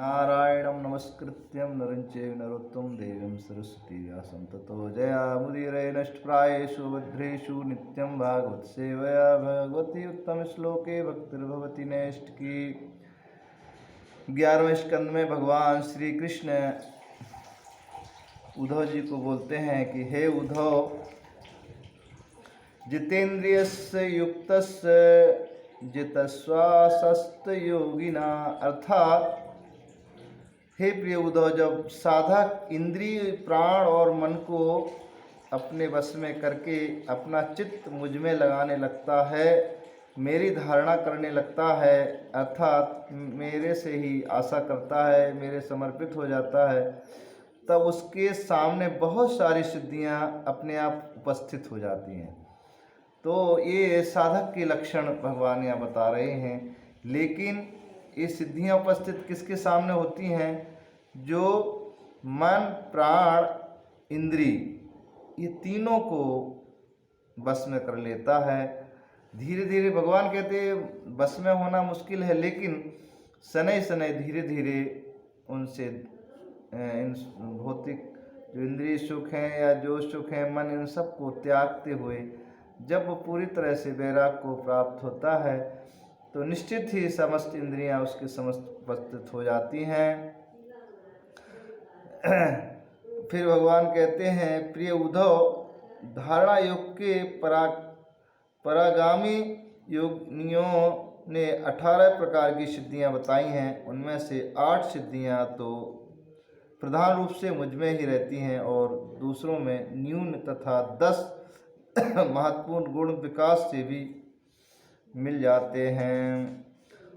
नारायणं नमस्कृत्यं नरं चैव नरोत्तमं देवीं सरस्वती व्यासं ततो जयामुदीरये नष्टप्रायेषु भद्रेषु नित्यं भागवतसेवया भगवती उत्तमश्लोके भक्तिर्भवति नैष्ठिकी। 11वें स्कंद में भगवान श्री कृष्ण उद्धव जी को बोलते हैं कि हे उद्धव, जितेंद्रियस्य युक्तस्य जितस्वासस्त योगिना, अर्थात हे प्रिय उद्धव, जब साधक इंद्रिय प्राण और मन को अपने वश में करके अपना चित्त मुझ में लगाने लगता है, मेरी धारणा करने लगता है, अर्थात मेरे से ही आशा करता है, मेरे समर्पित हो जाता है, तब उसके सामने बहुत सारी सिद्धियां अपने आप उपस्थित हो जाती हैं। तो ये साधक के लक्षण भगवान यहाँ बता रहे हैं। लेकिन ये सिद्धियां उपस्थित किसके सामने होती हैं? जो मन प्राण इंद्री ये तीनों को बस में कर लेता है। धीरे धीरे भगवान कहते हैं बस में होना मुश्किल है, लेकिन शनै शनै धीरे धीरे उनसे इन भौतिक जो इंद्रिय सुख हैं या जो सुख हैं मन, इन सब को त्यागते हुए जब वो पूरी तरह से वैराग को प्राप्त होता है तो निश्चित ही समस्त इंद्रियां उसके समस्त उपस्थित हो जाती हैं। फिर भगवान कहते हैं, प्रिय उद्धव, धारणा योग के परागामी योगियों ने 18 प्रकार की सिद्धियां बताई हैं। उनमें से 8 सिद्धियां तो प्रधान रूप से मुझ में ही रहती हैं और दूसरों में न्यून तथा 10 महत्वपूर्ण गुण विकास से भी मिल जाते हैं।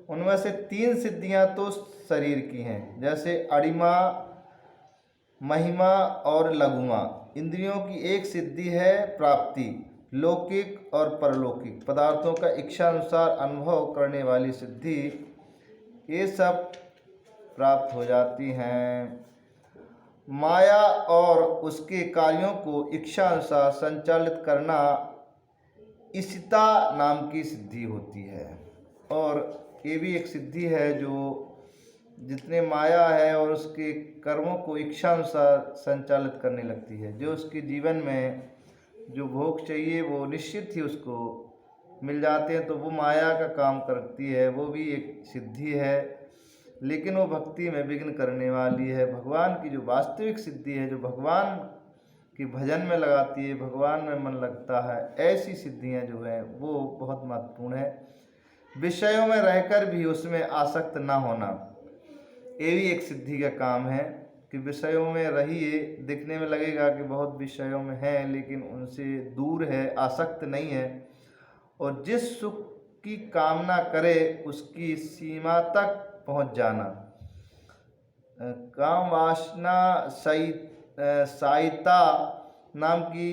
उनमें से 3 सिद्धियां तो शरीर की हैं, जैसे अणिमा, महिमा और लघुमा। इंद्रियों की एक सिद्धि है प्राप्ति, लौकिक और परलौकिक पदार्थों का इच्छा अनुसार अनुभव करने वाली सिद्धि, ये सब प्राप्त हो जाती हैं। माया और उसके कार्यों को इच्छा अनुसार संचालित करना ईशिता नाम की सिद्धि होती है। और ये भी एक सिद्धि है जो जितने माया है और उसके कर्मों को इच्छा अनुसार संचालित करने लगती है। जो उसके जीवन में जो भोग चाहिए वो निश्चित ही उसको मिल जाते हैं, तो वो माया का काम करती है, वो भी एक सिद्धि है। लेकिन वो भक्ति में विघ्न करने वाली है। भगवान की जो वास्तविक सिद्धि है, जो भगवान की भजन में लगाती है, भगवान में मन लगता है, ऐसी सिद्धियां जो है वो बहुत महत्वपूर्ण है। विषयों में रहकर भी उसमें आसक्त ना होना, ये भी एक सिद्धि का काम है कि विषयों में रहिए, दिखने में लगेगा कि बहुत विषयों में है लेकिन उनसे दूर है, आसक्त नहीं है। और जिस सुख की कामना करे उसकी सीमा तक पहुंच जाना। काम वासना साइता नाम की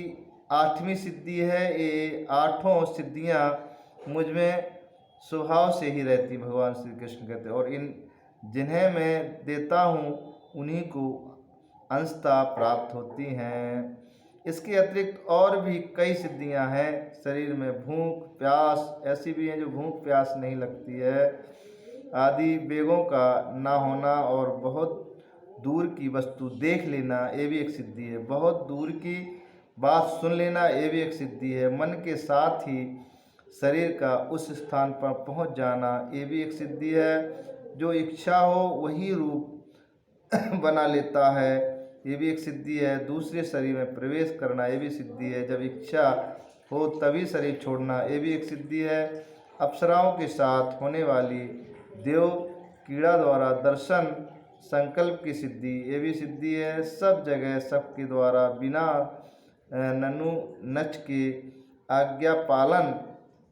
8वीं सिद्धि है। ये 8 सिद्धियां मुझ में स्वभाव से ही रहती, भगवान श्री कृष्ण कहते हैं, और इन जिन्हें मैं देता हूँ उन्हीं को अंशतः प्राप्त होती हैं। इसके अतिरिक्त और भी कई सिद्धियां हैं। शरीर में भूख प्यास ऐसी भी हैं जो भूख प्यास नहीं लगती है आदि, वेगों का ना होना और बहुत दूर की वस्तु देख लेना, ये भी एक सिद्धि है। बहुत दूर की बात सुन लेना, ये भी एक सिद्धि है। मन के साथ ही शरीर का उस स्थान पर पहुंच जाना, ये भी एक सिद्धि है। जो इच्छा हो वही रूप बना लेता है, ये भी एक सिद्धि है। दूसरे शरीर में प्रवेश करना, ये भी सिद्धि है। जब इच्छा हो तभी शरीर छोड़ना, ये भी एक सिद्धि है। अप्सराओं के साथ होने वाली देव कीड़ा द्वारा दर्शन संकल्प की सिद्धि, ये भी सिद्धि है। सब जगह सबके द्वारा बिना ननु नच के आज्ञा पालन,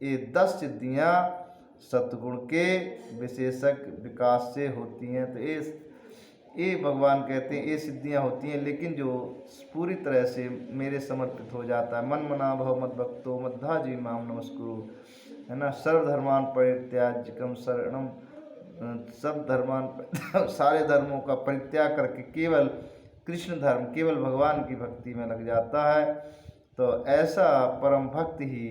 ये 10 सिद्धियां सतगुण के विशेषक विकास से होती हैं। तो ये भगवान कहते हैं ये सिद्धियां होती हैं, लेकिन जो पूरी तरह से मेरे समर्पित हो जाता है। मन मना भव मद भक्तो मद्धाजी माम नमस्कुरु, है ना। सर्वधर्मान परित्याज्यकम शरणम, सब धर्मान सारे धर्मों का परित्याग करके केवल कृष्ण धर्म, केवल भगवान की भक्ति में लग जाता है। तो ऐसा परम भक्त ही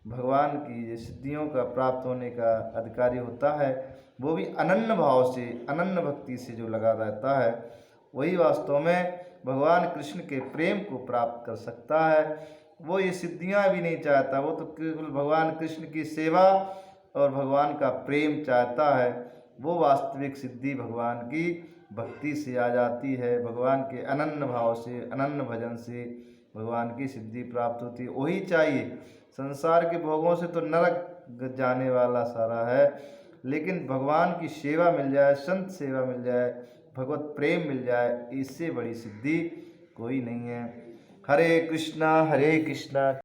भगवान की सिद्धियों का प्राप्त होने का अधिकारी होता है। वो भी अनन्य भाव से, अनन्य भक्ति से जो लगा रहता है, वही वास्तव में भगवान कृष्ण के प्रेम को प्राप्त कर सकता है। वो ये सिद्धियां भी नहीं चाहता, वो तो केवल भगवान कृष्ण की सेवा और भगवान का प्रेम चाहता है। वो वास्तविक सिद्धि भगवान की भक्ति से आ जाती है, भगवान के अनन्य भाव से, अनन्य भजन से भगवान की सिद्धि प्राप्त होती है। वही चाहिए। संसार के भोगों से तो नरक जाने वाला सारा है, लेकिन भगवान की सेवा मिल जाए, संत सेवा मिल जाए, भगवत प्रेम मिल जाए, इससे बड़ी सिद्धि कोई नहीं है। हरे कृष्णा